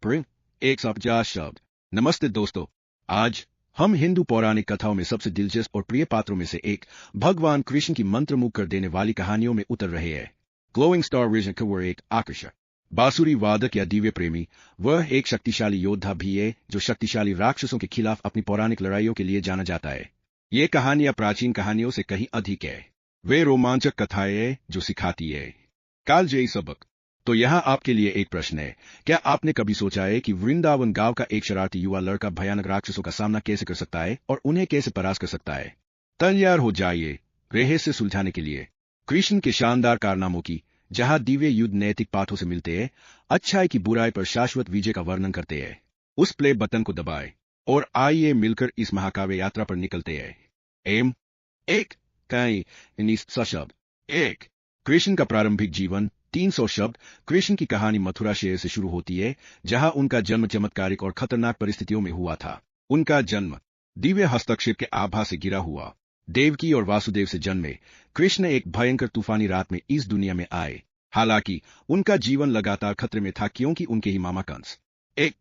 पर 150 शब्द। नमस्ते दोस्तों, आज हम हिंदू पौराणिक कथाओं में सबसे दिलचस्प और प्रिय पात्रों में से एक भगवान कृष्ण की मंत्रमुग्ध कर देने वाली कहानियों में उतर रहे हैं। ग्लोइंग स्टार विजन का वह एक आकर्षक बांसुरी वादक या दिव्य प्रेमी, वह एक शक्तिशाली योद्धा भी है जो शक्तिशाली राक्षसों के खिलाफ अपनी पौराणिक लड़ाइयों के लिए जाना जाता है। ये कहानियां प्राचीन कहानियों से कहीं अधिक है। वे रोमांचक कथाएं हैं जो सिखाती है कालजयी सबक। तो यहाँ आपके लिए एक प्रश्न है, क्या आपने कभी सोचा है कि वृंदावन गांव का एक शरारती युवा लड़का भयानक राक्षसों का सामना कैसे कर सकता है और उन्हें कैसे परास्त कर सकता है? तैयार हो जाइए रहस्य सुलझाने के लिए कृष्ण के शानदार कारनामों की, जहां दिव्य युद्ध नैतिक पाठों से मिलते हैं, अच्छाई की बुराई पर शाश्वत विजय का वर्णन करते हैं। उस प्ले बटन को दबाएं और आइए मिलकर इस महाकाव्य यात्रा पर निकलते हैं। एम एक कई 1900 शब्द। एक, कृष्ण का प्रारंभिक जीवन। 300 शब्द। कृष्ण की कहानी मथुरा शहर से शुरू होती है, जहां उनका जन्म चमत्कारिक और खतरनाक परिस्थितियों में हुआ था। उनका जन्म दिव्य हस्तक्षेप के आभा से गिरा हुआ। देवकी और वासुदेव से जन्मे कृष्ण एक भयंकर तूफानी रात में इस दुनिया में आए। हालांकि उनका जीवन लगातार खतरे में था, क्योंकि उनके ही मामा कंस एक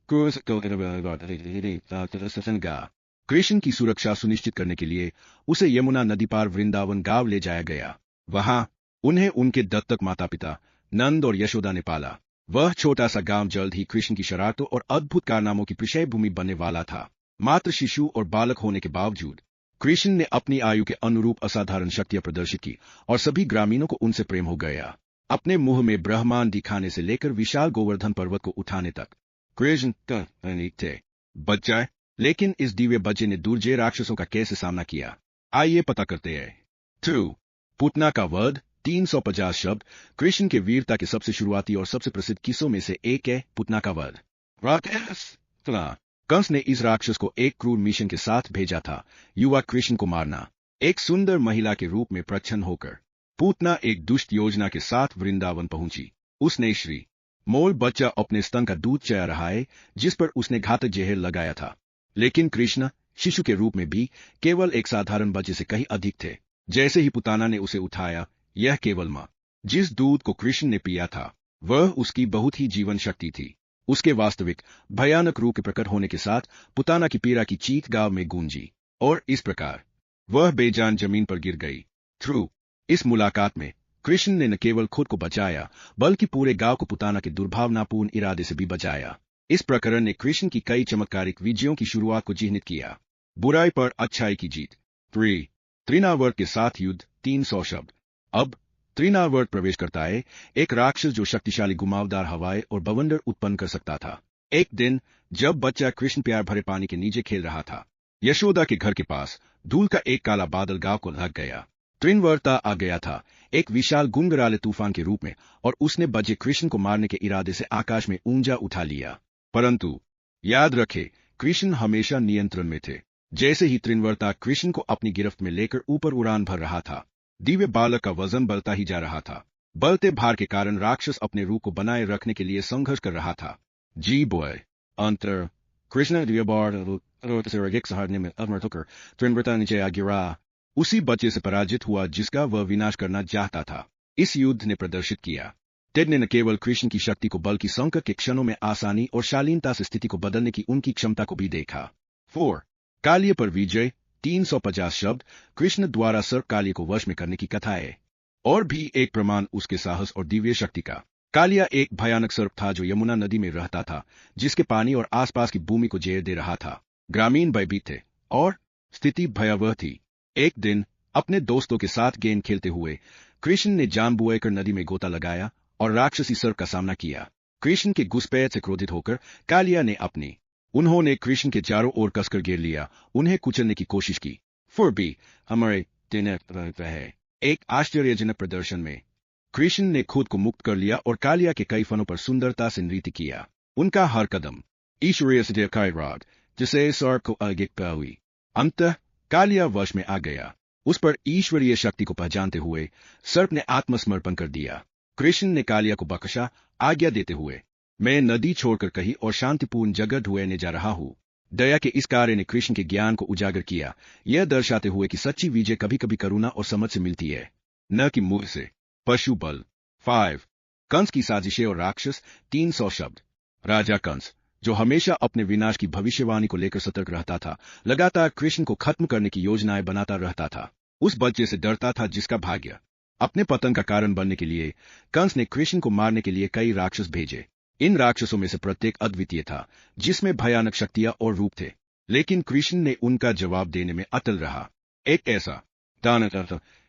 कृष्ण की सुरक्षा सुनिश्चित करने के लिए उसे यमुना नदी पार वृंदावन गांव ले जाया गया। वहां उन्हें उनके दत्तक माता पिता नंद और यशोदा ने पाला। वह छोटा सा गांव जल्द ही कृष्ण की शरारतों और अद्भुत कारनामों की पृष्ठ भूमि बनने वाला था। मात्र शिशु और बालक होने के बावजूद कृष्ण ने अपनी आयु के अनुरूप असाधारण शक्तियां प्रदर्शित की और सभी ग्रामीणों को उनसे प्रेम हो गया। अपने मुंह में ब्रह्मांड दिखाने से लेकर विशाल गोवर्धन पर्वत को उठाने तक कृष्ण थे बच्चा। लेकिन इस दिव्य बच्चे ने दुर्जय राक्षसों का कैसे सामना किया, आइए पता करते हैं। 2. पूतना का वध। 350 शब्द। कृष्ण के वीरता के सबसे शुरुआती और सबसे प्रसिद्ध किस्सों में से एक है पूतना का वध। कंस ने इस राक्षस को एक क्रूर मिशन के साथ भेजा था, युवा कृष्ण को मारना। एक सुंदर महिला के रूप में प्रच्छन्न होकर पूतना एक दुष्ट योजना के साथ वृंदावन पहुंची। उसने श्री मोल बच्चा अपने स्तन का दूध चया रहा है, जिस पर उसने घातक जहर लगाया था। लेकिन कृष्ण शिशु के रूप में भी केवल एक साधारण बच्चे से कहीं अधिक थे। जैसे ही पुताना ने उसे उठाया, यह केवल मां जिस दूध को कृष्ण ने पिया था, वह उसकी बहुत ही जीवन शक्ति थी। उसके वास्तविक भयानक रूप के प्रकट होने के साथ पुताना की पीड़ा की चीख गांव में गूंजी और इस प्रकार वह बेजान जमीन पर गिर गई। थ्रू इस मुलाकात में कृष्ण ने न केवल खुद को बचाया, बल्कि पूरे गांव को पुताना के दुर्भावनापूर्ण इरादे से भी बचाया। इस प्रकरण ने कृष्ण की कई चमत्कारिक विजयों की शुरुआत को चिह्नित किया। बुराई पर अच्छाई की जीत। 3. त्रिनावर्त के साथ युद्ध। 300 शब्द। अब त्रिनावर्त प्रवेश करता है, एक राक्षस जो शक्तिशाली घुमावदार हवाएं और बवंडर उत्पन्न कर सकता था। एक दिन जब बच्चा कृष्ण प्यार भरे पानी के नीचे खेल रहा था, यशोदा के घर के पास धूल का एक काला बादल गांव को ढक गया। त्रिनवर्ता आ गया था, एक विशाल गुंगराले तूफान के रूप में, और उसने बचे कृष्ण को मारने के इरादे से आकाश में ऊंचा उठा लिया। परंतु याद रखे, कृष्ण हमेशा नियंत्रण में थे। जैसे ही त्रिनवर्ता कृष्ण को अपनी गिरफ्त में लेकर ऊपर उड़ान भर रहा था, दिव्य बालक का वजन बढ़ता ही जा रहा था। बढ़ते भार के कारण राक्षस अपने रूप को बनाए रखने के लिए संघर्ष कर रहा था। जी बॉय अंतर कृष्ण त्रिनवर्ता नीचे आ गिरा, उसी बच्चे से पराजित हुआ जिसका वह विनाश करना चाहता था। इस युद्ध ने प्रदर्शित किया, टेड ने न केवल कृष्ण की शक्ति को बल्कि संकट के क्षणों में आसानी और शालीनता से स्थिति को बदलने की उनकी क्षमता को भी देखा। 4. कालिय पर विजय। 350 शब्द। कृष्ण द्वारा सर्प कालिय को वश में करने की कथा है, और भी एक प्रमाण उसके साहस और दिव्य शक्ति का। कालिया एक भयानक सर्प था जो यमुना नदी में रहता था, जिसके पानी और आसपास की भूमि को जहर दे रहा था। ग्रामीण भयभीत थे और स्थिति भयावह थी। एक दिन अपने दोस्तों के साथ गेंद खेलते हुए कृष्ण ने जानबूझकर नदी में गोता लगाया और राक्षसी सर्प का सामना किया। कृष्ण के घुसपैठ से क्रोधित होकर कालिया ने उन्होंने कृष्ण के चारों ओर कसकर घेर लिया, उन्हें कुचलने की कोशिश की। फिर भी हमारे दिन है एक आश्चर्यजनक प्रदर्शन में कृष्ण ने खुद को मुक्त कर लिया और कालिया के कई फनों पर सुंदरता से नृत्य किया। उनका हर कदम ईश्वरीय से राग जिसे सर्प को अगिक हुई। अंततः कालिया वश में आ गया। उस पर ईश्वरीय शक्ति को पहचानते हुए सर्प ने आत्मसमर्पण कर दिया। कृष्ण ने कालिया को बख्शा, आज्ञा देते हुए, मैं नदी छोड़कर कहीं और शांतिपूर्ण जगह ढूंढने जा रहा हूँ। दया के इस कार्य ने कृष्ण के ज्ञान को उजागर किया, यह दर्शाते हुए कि सच्ची विजय कभी कभी करुणा और समझ से मिलती है, न कि मुंह से। पशु बल। 5. कंस की साजिशें और राक्षस। 300 शब्द। राजा कंस जो हमेशा अपने विनाश की भविष्यवाणी को लेकर सतर्क रहता था, लगातार कृष्ण को खत्म करने की योजनाएं बनाता रहता था। उस बच्चे से डरता था जिसका भाग्य अपने पतन का कारण बनने के लिए कंस ने कृष्ण को मारने के लिए कई राक्षस भेजे। इन राक्षसों में से प्रत्येक अद्वितीय था, जिसमें भयानक शक्तियां और रूप थे, लेकिन कृष्ण ने उनका जवाब देने में अटल रहा। एक ऐसा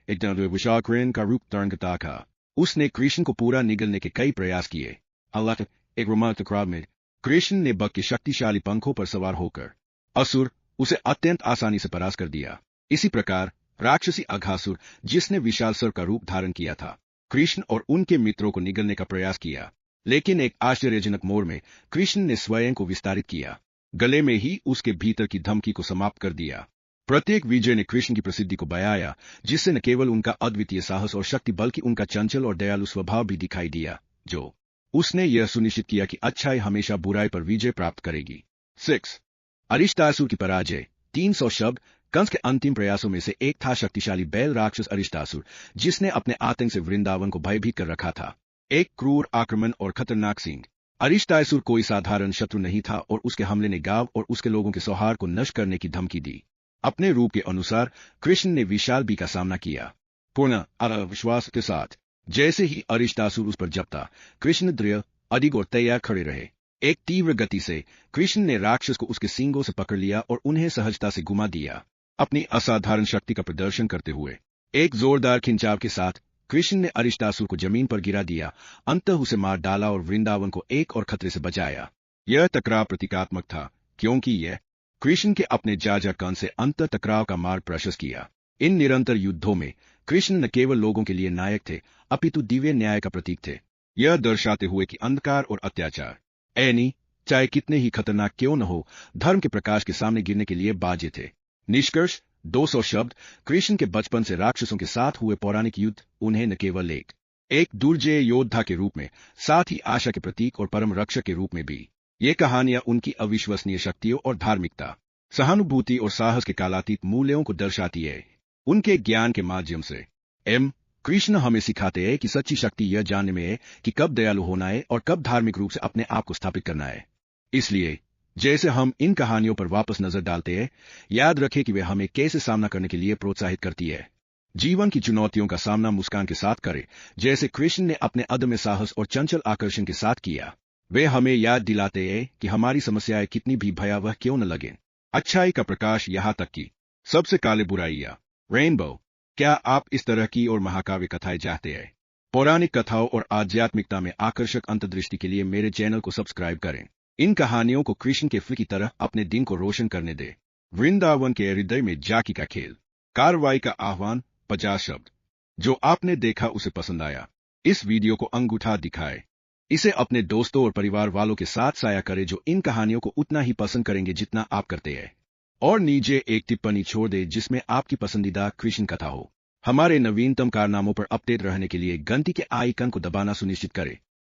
एक विशाल कृष्ण का रूप धारण करता था। उसने कृष्ण को पूरा निगलने के कई प्रयास किए। अल्लाह एक रोमांचक क्राउड में कृष्ण ने बग के शक्तिशाली पंखों पर सवार होकर असुर उसे अत्यंत आसानी से परास्त कर दिया। इसी प्रकार राक्षसी अघासुर, जिसने विशाल सर का रूप धारण किया था, कृष्ण और उनके मित्रों को निगलने का प्रयास किया, लेकिन एक आश्चर्यजनक मोड़ में कृष्ण ने स्वयं को विस्तारित किया, गले में ही उसके भीतर की धमकी को समाप्त कर दिया। प्रत्येक विजय ने कृष्ण की प्रसिद्धि को बढ़ाया, जिससे न केवल उनका अद्वितीय साहस और शक्ति बल्कि उनका चंचल और दयालु स्वभाव भी दिखाई दिया, जो उसने यह सुनिश्चित किया कि अच्छाई हमेशा बुराई पर विजय प्राप्त करेगी। 6. अरिष्टासुर की पराजय। 300 शब्द। कंस के अंतिम प्रयासों में से एक था शक्तिशाली बैल राक्षस अरिष्टासुर, जिसने अपने आतंक से वृंदावन को भयभीत कर रखा था। एक क्रूर, आक्रमण और खतरनाक सिंह। अरिष्टासुर कोई साधारण शत्रु नहीं था और उसके हमले ने गांव और उसके लोगों के सौहार्द को नष्ट करने की धमकी दी। अपने रूप के अनुसार कृष्ण ने विशाल बी का सामना किया, पूर्ण आत्मविश्वास के साथ। जैसे ही अरिष्टासुर उस पर जपता, कृष्ण दृढ़, अडिग और तैयार खड़े रहे। एक तीव्र गति से कृष्ण ने राक्षस को उसके सींगों से पकड़ लिया और उन्हें सहजता से घुमा दिया। अपनी असाधारण शक्ति का प्रदर्शन करते हुए एक जोरदार खिंचाव के साथ कृष्ण ने अरिष्टासुर को जमीन पर गिरा दिया, अंततः उसे मार डाला और वृंदावन को एक और खतरे से बचाया। यह टकराव प्रतीकात्मक था, क्योंकि यह कृष्ण के अपने जाजा कंस से अंत टकराव का मार्ग प्रशस्त किया। इन निरंतर युद्धों में कृष्ण न केवल लोगों के लिए नायक थे, अपितु दिव्य न्याय का प्रतीक थे, यह दर्शाते हुए कि अंधकार और अत्याचार ऐनी चाहे कितने ही खतरनाक क्यों न हो, धर्म के प्रकाश के सामने गिरने के लिए बाजे थे। निष्कर्ष। 200 शब्द। कृष्ण के बचपन से राक्षसों के साथ हुए पौराणिक युद्ध उन्हें न केवल एक दुर्जय योद्धा के रूप में, साथ ही आशा के प्रतीक और परम रक्षक के रूप में भी। ये कहानियां उनकी अविश्वसनीय शक्तियों और धार्मिकता, सहानुभूति और साहस के कालातीत मूल्यों को दर्शाती है। उनके ज्ञान के माध्यम से कृष्ण हमें सिखाते हैं कि सच्ची शक्ति यह जानने में है कि कब दयालु होना है और कब धार्मिक रूप से अपने आप को स्थापित करना है। इसलिए जैसे हम इन कहानियों पर वापस नजर डालते हैं, याद रखें कि वे हमें कैसे सामना करने के लिए प्रोत्साहित करती है। जीवन की चुनौतियों का सामना मुस्कान के साथ करें, जैसे कृष्ण ने अपने अदम्य साहस और चंचल आकर्षण के साथ किया। वे हमें याद दिलाते हैं कि हमारी समस्याएं कितनी भी भयावह क्यों न लगें, अच्छाई का प्रकाश यहाँ तक कि सबसे काले बुराइयां रेनबो। क्या आप इस तरह की और महाकाव्य कथाएं चाहते हैं? पौराणिक कथाओं और आध्यात्मिकता में आकर्षक अंतर्दृष्टि के लिए मेरे चैनल को सब्सक्राइब करें। इन कहानियों को कृष्ण के फूल की तरह अपने दिन को रोशन करने दे। वृंदावन के हृदय में जाकी का खेल। कार्रवाई का आह्वान। 50 शब्द। जो आपने देखा उसे पसंद आया, इस वीडियो को अंगूठा दिखाए। इसे अपने दोस्तों और परिवार वालों के साथ साझा करें जो इन कहानियों को उतना ही पसंद करेंगे जितना आप करते हैं। और नीचे एक टिप्पणी छोड़ दे जिसमें आपकी पसंदीदा कृष्ण कथा हो। हमारे नवीनतम कारनामों पर अपडेट रहने के लिए घंटी के आइकन को दबाना सुनिश्चित करें।